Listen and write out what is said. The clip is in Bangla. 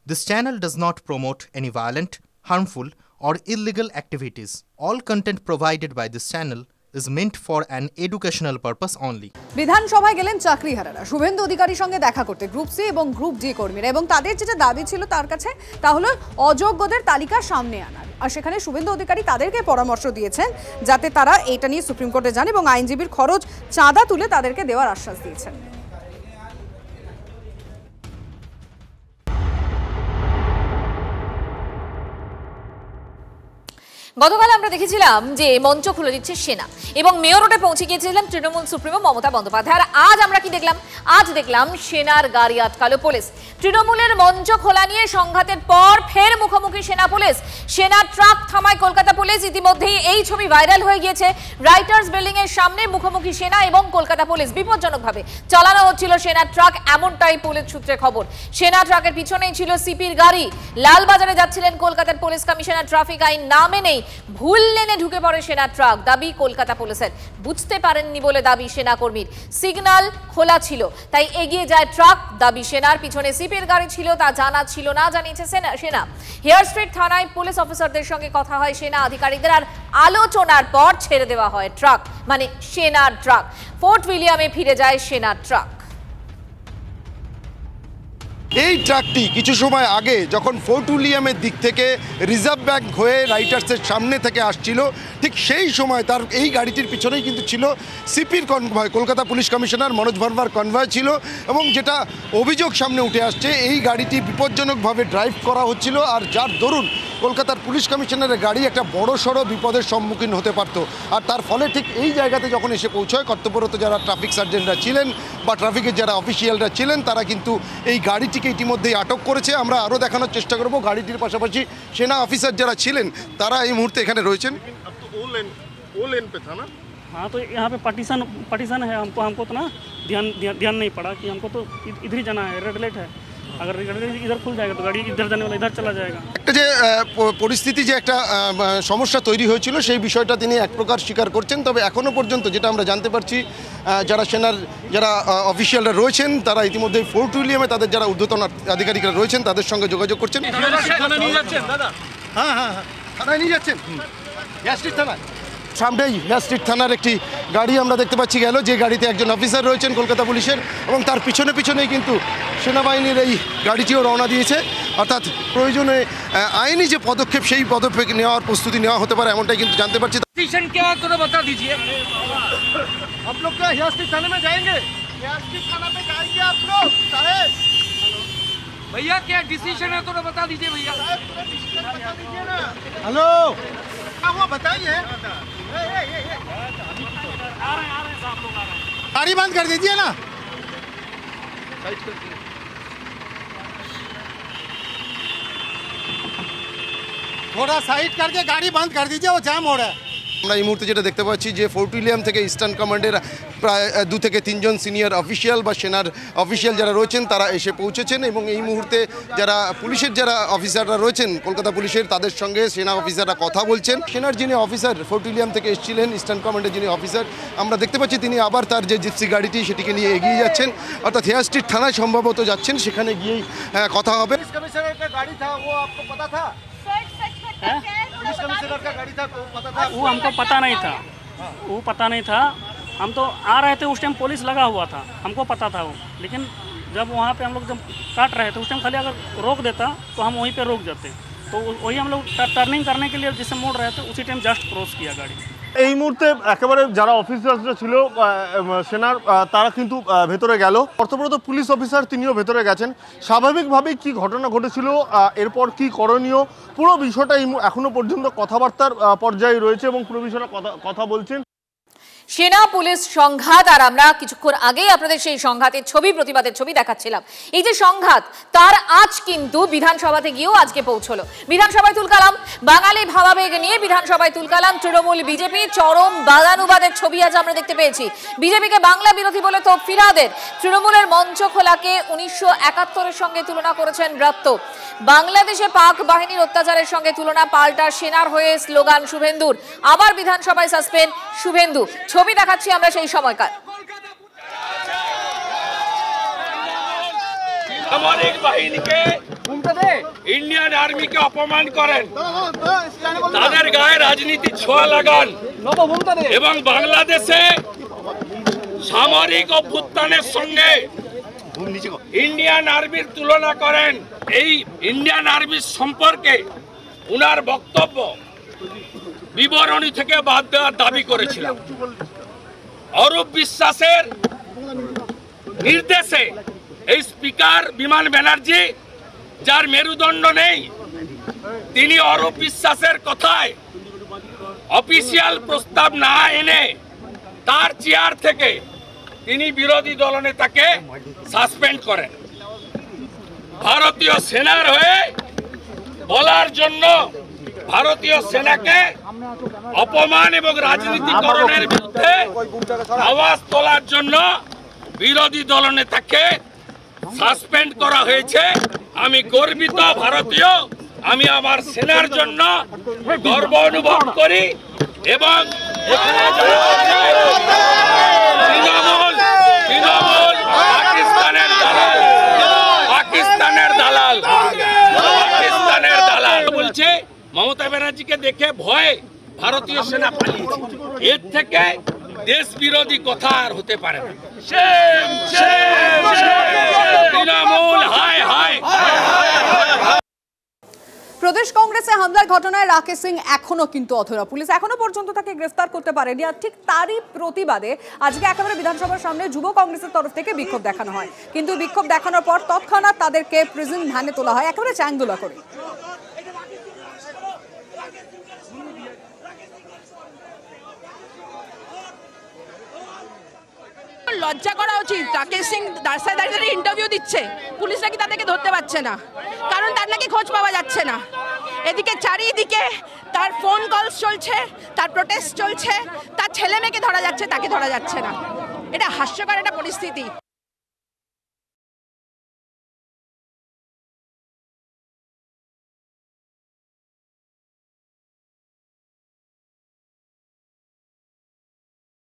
This channel does not promote any violent, harmful, or illegal activities. All content provided by this channel is meant for an educational purpose only. বিধানসভায় গেলেন চাকরিহারারা শুভেন্দু অধিকারীর সঙ্গে দেখা করতে গ্রুপ সি এবং গ্রুপ ডি কর্মীরা এবং তাদের যেটা দাবি ছিল তার কাছে তা হলো অযোগ্যদের তালিকা সামনে আনার। আর সেখানে শুভেন্দু অধিকারী তাদেরকে পরামর্শ দিয়েছেন যাতে তারা এটা নিয়ে সুপ্রিম কোর্টে যান এবং আইনজীবীর খরচ চাঁদা তুলে তাদেরকে দেওয়ার আশ্বাস দিয়েছেন। গতকাল আমরা দেখেছিলাম যে মঞ্চ খুলে দিচ্ছে সেনা এবং মেয়র রোডে পৌঁছে গিয়েছিলাম তৃণমূল সুপ্রিমো মমতা বন্দ্যোপাধ্যায়। আর আজ আমরা কি দেখলাম? আজ দেখলাম সেনার গাড়ি আটকালো পুলিশ। তৃণমূলের মঞ্চ খোলা নিয়ে সংঘাতের পর ফের মুখোমুখি সেনা পুলিশ। সেনার ট্রাক থামায় কলকাতা পুলিশ। ইতিমধ্যেই এই ছবি ভাইরাল হয়ে গিয়েছে। রাইটার্স বিল্ডিং এর সামনে মুখোমুখি সেনা এবং কলকাতা পুলিশ। বিপজ্জনকভাবে চালানো হচ্ছিল সেনার ট্রাক, এমনটাই পুলিশ সূত্রে খবর। সেনা ট্রাকের পিছনেই ছিল সিপির গাড়ি। লালবাজারে যাচ্ছিলেন কলকাতার পুলিশ কমিশনার। ট্রাফিক আইন না মেনেই ভুল লেনে ঢুকে পড়ে সেনা ট্রাক, দাবি কলকাতা পুলিশের। বুঝতে পারেননি বলে দাবি সেনাকর্মীর। সিগন্যাল খোলা ছিল তাই এগিয়ে যায় ট্রাক, দাবি সেনার। পিছনে সিপির গাড়ি ছিল তা জানা ছিল না, জানিয়েছে সেনা। হেয়ার স্ট্রিট থানায় পুলিশ অফিসারদের সঙ্গে কথা হয় সেনা আধিকারিকদের, আর আলোচনার পর ছেড়ে দেওয়া হয় ট্রাক, মানে সেনার ট্রাক। ফোর্ট উইলিয়ামে ফিরে যায় সেনার ট্রাক। এই ট্রাকটি কিছু সময় আগে যখন ফোর্ট উইলিয়ামের দিক থেকে রিজার্ভ ব্যাংক হয়ে রাইটার্সের সামনে থেকে আসছিল, ঠিক সেই সময় তার এই গাড়িটির পিছনেই কিন্তু ছিল সিপির convoy, Kolkata police commissioner Manoj ভার্মার কনভয় ছিল। এবং যেটা অভিযোগ সামনে উঠে আসছে, এই গাড়িটি বিপজ্জনকভাবে ড্রাইভ করা হচ্ছিল, আর যার দরুন কলকাতার পুলিশ কমিশনারের গাড়ি একটা বড়সড় বিপদের সম্মুখীন হতে পারত। আর তার ফলে ঠিক এই জায়গাতে যখন এসে পৌঁছয়, কর্তব্যরত যারা ট্রাফিক সার্জেন্টরা ছিলেন বা ট্রাফিকের যারা অফিসিয়ালরা ছিলেন, তারা কিন্তু এই গাড়িটিকে ইতিমধ্যেই আটক করেছে। আমরা আরও দেখানোর চেষ্টা করব। গাড়িটির পাশাপাশি সেনা অফিসার যারা ছিলেন তারা এই মুহূর্তে এখানে রয়েছেন। हाँ, तो यहाँ पे पार्टीशन है। हमको तो ना ध्यान नहीं पड़ा कि हमको तो इधर ही जाना है, रेड लाइट है। अगर इधर खुल जाएगा तो गाड़ी इधर जाने वाला इधर चला जाएगा। একটা যে পরিস্থিতি, যে একটা সমস্যা তৈরি হয়েছিল, সেই বিষয়টা তিনি এক প্রকার স্বীকার করছেন। তবে এখনও পর্যন্ত যেটা আমরা জানতে পারছি, যারা সেনার যারা অফিসিয়ালরা রয়েছেন তারা ইতিমধ্যে ফোর্ট উইলিয়ামে তাদের যারা ঊর্ধ্বতন আধিকারিকরা রয়েছেন তাদের সঙ্গে যোগাযোগ করছেন। হ্যাঁ, থানায় নিয়ে যাচ্ছেন, থানায় সামনেই হেয়ার স্ট্রিট থানার একটি গাড়ি আমরা দেখতে পাচ্ছি গেল, যে গাড়িতে একজন অফিসার রয়েছেন কলকাতা পুলিশের, এবং তার পিছনেই কিন্তু সেনাবাহিনীর এই গাড়িটিও রওনা দিয়েছে। অর্থাৎ প্রয়োজনে আইনি যে পদক্ষেপ, সেই পদক্ষেপ নেওয়ার প্রস্তুতি নেওয়া হতে পারে, এমনটাই কিন্তু জানতে পারছি। भैया क्या डिसीजन है तो बता दीजिए भैया। हेलो, वो बताइए। गाड़ी बंद कर दीजिए ना। थोड़ा साइड करके गाड़ी बंद कर दीजिए, वो जाम हो रहा है। আমরা এই মুহূর্তে যেটা দেখতে পাচ্ছি যে ফোর্ট উইলিয়াম থেকে ইস্টার্ন কমান্ডের প্রায় 2 থেকে 3 জন সিনিয়র অফিসিয়াল বা সেনার অফিসিয়াল যারা রয়েছেন তারা এসে পৌঁছেছেন, এবং এই মুহূর্তে যারা পুলিশের যারা অফিসাররা রয়েছেন কলকাতা পুলিশের, তাদের সঙ্গে সেনা অফিসাররা কথা বলছেন। সেনার যিনি অফিসার ফোর্ট উইলিয়াম থেকে এসেছিলেন, ইস্টার্ন কমান্ডের যিনি অফিসার, আমরা দেখতে পাচ্ছি তিনি আবার তার যে জিপসি গাড়িটি সেটিকে নিয়ে এগিয়ে যাচ্ছেন, অর্থাৎ হেয়ার স্ট্রিট থানায় সম্ভবত যাচ্ছেন, সেখানে গিয়েই কথা হবে। वो हमको पता नहीं था, हम तो आ रहे थे, उस टाइम पुलिस लगा हुआ था, हमको पता था वो। लेकिन जब वहाँ पे हम लोग जब काट रहे थे उस टाइम खाली अगर रोक देता तो हम वहीं पे रुक जाते, तो वही हम लोग टर्निंग करने के लिए जिससे मोड़ रहे थे उसी टाइम जस्ट क्रॉस किया गाड़ी। এই মুহূর্তে একেবারে যারা অফিসাররা ছিল সেনার, তারা কিন্তু ভেতরে গেল। কর্তব্যরত পুলিশ অফিসার তিনিও ভেতরে গেছেন। স্বাভাবিকভাবেই কি ঘটনা ঘটেছিল, এরপর কি করণীয়, পুরো বিষয়টা এখনো পর্যন্ত কথাবার্তার পর্যায়ে রয়েছে এবং পুরো বিষয়টা কথা বলছেন। সেনা পুলিশ সংঘাত, আর আমরা কিছুক্ষণ আগেই আপনাদের সেই সংঘাতের ছবি, প্রতিবাদের ছবি দেখাচ্ছিলাম। এই যে সংঘাত, তার আজ কিন্তু বিধানসভাতে গিয়েও আজকে পৌঁছলো। বিধানসভায় তুলকালাম, বাঙালি ভাবাবেগ নিয়ে বিধানসভায় তুলকালাম। তৃণমূল বিজেপি চরম বাদানুবাদের ছবি আজ আমরা দেখতে পেয়েছি। বিজেপিকে বাংলা বিরোধী বলে তোপ ফিরাদের। তৃণমূলের মঞ্চ খোলাকে 1971-এর সঙ্গে তুলনা করেছেন ব্রাত্য। বাংলাদেশে পাক বাহিনীর অত্যাচারের সঙ্গে তুলনা, পাল্টা সেনার হয়ে স্লোগান শুভেন্দুর। আবার বিধানসভায় সাসপেন্ড শুভেন্দু। ছবি দেখাচ্ছি আমরা সেই সময়কার। সামরিক বাহিনীকে ইন্ডিয়ান আর্মিকে অপমান করেন, তাদের গায়ে রাজনীতির ছোঁয়া লাগান এবং বাংলাদেশে সামরিক অভ্যুত্থানের সঙ্গে ইন্ডিয়ান আর্মির তুলনা করেন। এই ইন্ডিয়ান আর্মির সম্পর্কে উনার বক্তব্য বিবরণী থেকে বাদ দেওয়ার দাবি করেছিলাম। অরূপ বিশ্বাসের নির্দেশে এই স্পিকার বিমান ব্যানার্জি, যার মেরুদণ্ড নেই, তিনি অরূপ বিশ্বাসের কথায় অফিসিয়াল প্রস্তাব না এনে তার চেয়ার থেকে তিনি বিরোধী দলনেতাকে সাসপেন্ড করেন। ভারতীয় সেনার হয়ে বলার জন্য, ভারতীয় সেনাকে অপমান এবং রাজনীতিকরণের বিরুদ্ধে আওয়াজ তোলার জন্য বিরোধী দলনেতাকে সাসপেন্ড করা হয়েছে। আমি গর্বিত ভারতীয়, আমি আমার সেনার জন্য গর্ব অনুভব করি এবং তৃণমূল পাকিস্তানের দালাল বলছে মমতা ব্যানার্জিকে দেখে ভয়ে ভারতীয় সেনা পালিয়েছে। এর থেকে দেশ বিরোধী কথা আর হতে পারে না। তৃণমূল হায় হায়। প্রদেশ কংগ্রেসে হামলার ঘটনায় রাকেশ সিং এখনো কিন্তু অধরা। পুলিশ এখনো পর্যন্ত তাকে গ্রেফতার করতে পারেনি। আর ঠিক তারই প্রতিবাদে আজকে একেবারে বিধানসভার সামনে যুব কংগ্রেসের তরফ থেকে বিক্ষোভ দেখানো হয়। কিন্তু বিক্ষোভ দেখানোর পর তৎক্ষণাৎ তাদেরকে প্রিজন ভ্যানে তোলা হয় একেবারে চ্যাংদোলা করে। লজ্জা করা উচিত। রাকেশ সিং রাস্তায় দাঁড়িয়ে ইন্টারভিউ দিচ্ছে, পুলিশ নাকি তাদেরকে ধরতে পারছে না, কারণ তার নাকি খোঁজ পাওয়া যাচ্ছে না। এদিকে চারিদিকে তার ফোন কল চলছে, তার প্রোটেস্ট চলছে, তার ছেলে মেয়েকে ধরা যাচ্ছে, তাকে ধরা যাচ্ছে না। এটা হাস্যকর একটা পরিস্থিতি।